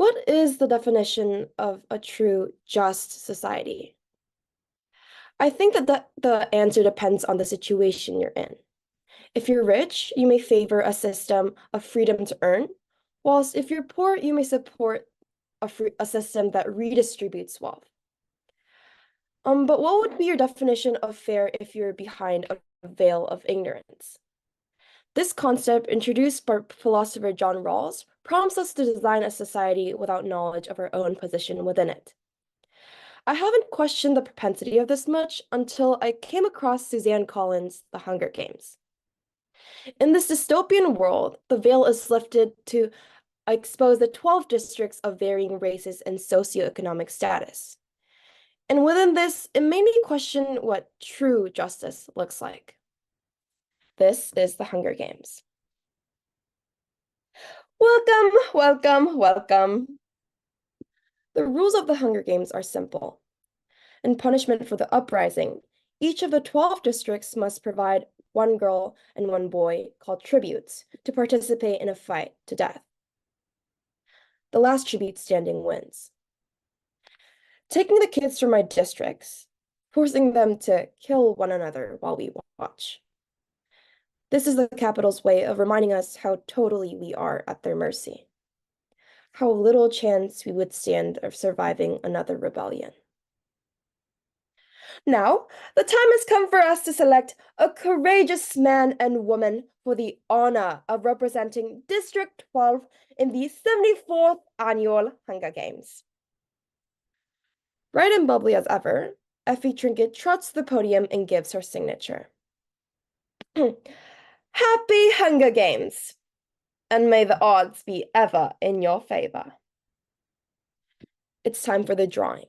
What is the definition of a true, just society? I think that the answer depends on the situation you're in. If you're rich, you may favor a system of freedom to earn, whilst if you're poor, you may support a system that redistributes wealth. But what would be your definition of fair if you're behind a veil of ignorance? This concept, introduced by philosopher John Rawls, prompts us to design a society without knowledge of our own position within it. I haven't questioned the propensity of this much until I came across Suzanne Collins' The Hunger Games. In this dystopian world, the veil is lifted to expose the 12 districts of varying races and socioeconomic status. And within this, it made me question what true justice looks like. This is The Hunger Games. Welcome, welcome, welcome. The rules of the Hunger Games are simple. In punishment for the uprising, each of the 12 districts must provide one girl and one boy, called tributes, to participate in a fight to death. The last tribute standing wins. Taking the kids from my districts, forcing them to kill one another while we watch. This is the capital's way of reminding us how totally we are at their mercy. How little chance we would stand of surviving another rebellion. Now, the time has come for us to select a courageous man and woman for the honor of representing District 12 in the 74th Annual Hunger Games. Bright and bubbly as ever, Effie Trinket trots to the podium and gives her signature. Happy Hunger Games, and may the odds be ever in your favor. It's time for the drawing.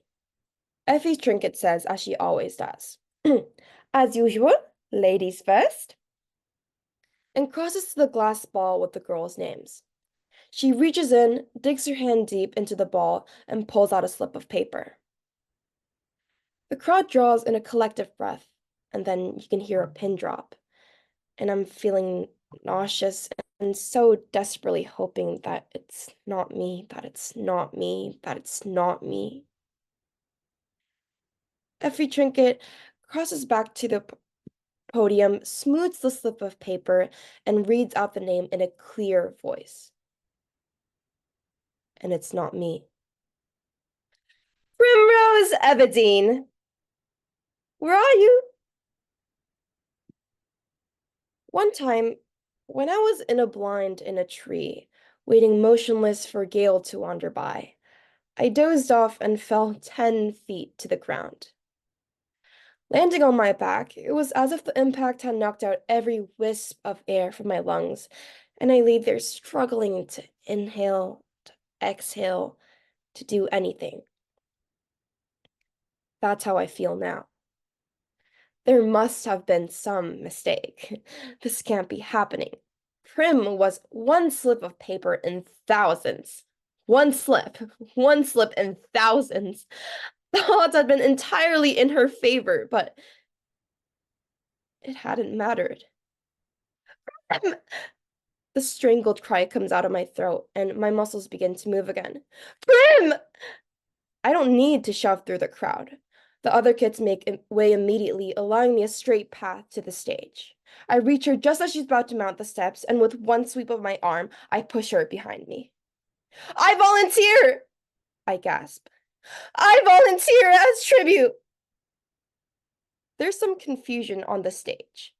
Effie Trinket says, as she always does. As usual, ladies first. And crosses to the glass ball with the girls' names. She reaches in, digs her hand deep into the ball, and pulls out a slip of paper. The crowd draws in a collective breath, and then you can hear a pin drop. And I'm feeling nauseous and so desperately hoping that it's not me, that it's not me, that it's not me. Effie Trinket crosses back to the podium, smooths the slip of paper, and reads out the name in a clear voice. And it's not me. Primrose Everdeen! Where are you? One time, when I was in a blind in a tree, waiting motionless for Gale to wander by, I dozed off and fell 10 feet to the ground. Landing on my back, it was as if the impact had knocked out every wisp of air from my lungs, and I lay there struggling to inhale, to exhale, to do anything. That's how I feel now. There must have been some mistake. This can't be happening. Prim was one slip of paper in thousands. One slip in thousands. The odds had been entirely in her favor, but it hadn't mattered. The strangled cry comes out of my throat, and my muscles begin to move again. Prim! I don't need to shove through the crowd. The other kids make way immediately, allowing me a straight path to the stage. I reach her just as she's about to mount the steps, and with one sweep of my arm, I push her behind me. I volunteer! I gasp. I volunteer as tribute! There's some confusion on the stage.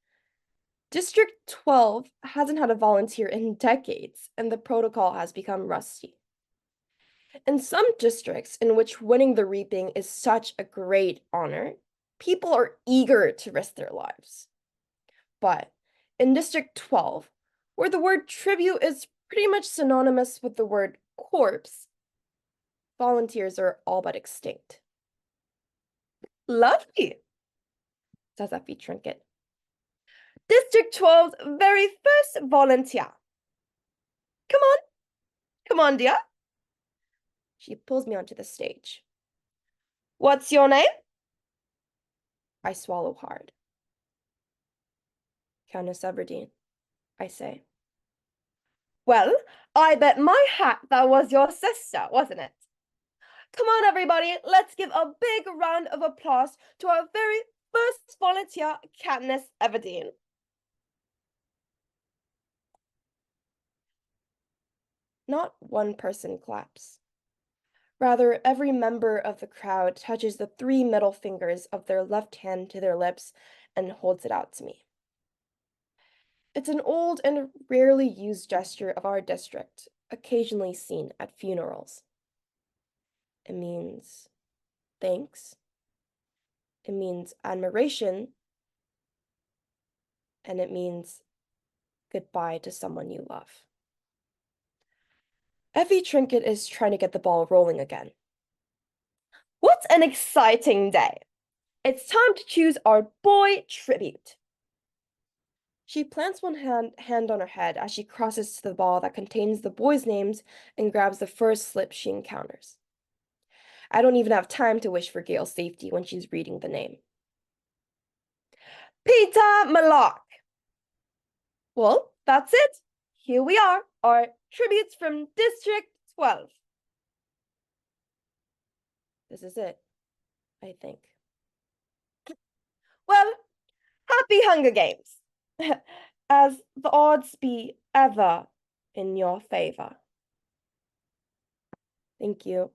District 12 hasn't had a volunteer in decades, and the protocol has become rusty. In some districts in which winning the reaping is such a great honor, people are eager to risk their lives. But in District 12, where the word tribute is pretty much synonymous with the word corpse, volunteers are all but extinct. Lovely, says Effie Trinket. District 12's very first volunteer. Come on, dear. She pulls me onto the stage. What's your name? I swallow hard. Countess Everdeen, I say. Well, I bet my hat that was your sister, wasn't it? Come on, everybody, let's give a big round of applause to our very first volunteer, Katniss Everdeen. Not one person claps. Rather, every member of the crowd touches the three middle fingers of their left hand to their lips and holds it out to me. It's an old and rarely used gesture of our district, occasionally seen at funerals. It means thanks, it means admiration, and it means goodbye to someone you love. Effie Trinket is trying to get the ball rolling again. What an exciting day! It's time to choose our boy tribute. She plants one hand on her head as she crosses to the ball that contains the boys' names and grabs the first slip she encounters. I don't even have time to wish for Gail's safety when she's reading the name. Peter Malak! Well, that's it. Here we are, our tributes from District 12. This is it, I think. Well, happy Hunger Games! As the odds be ever in your favor. Thank you.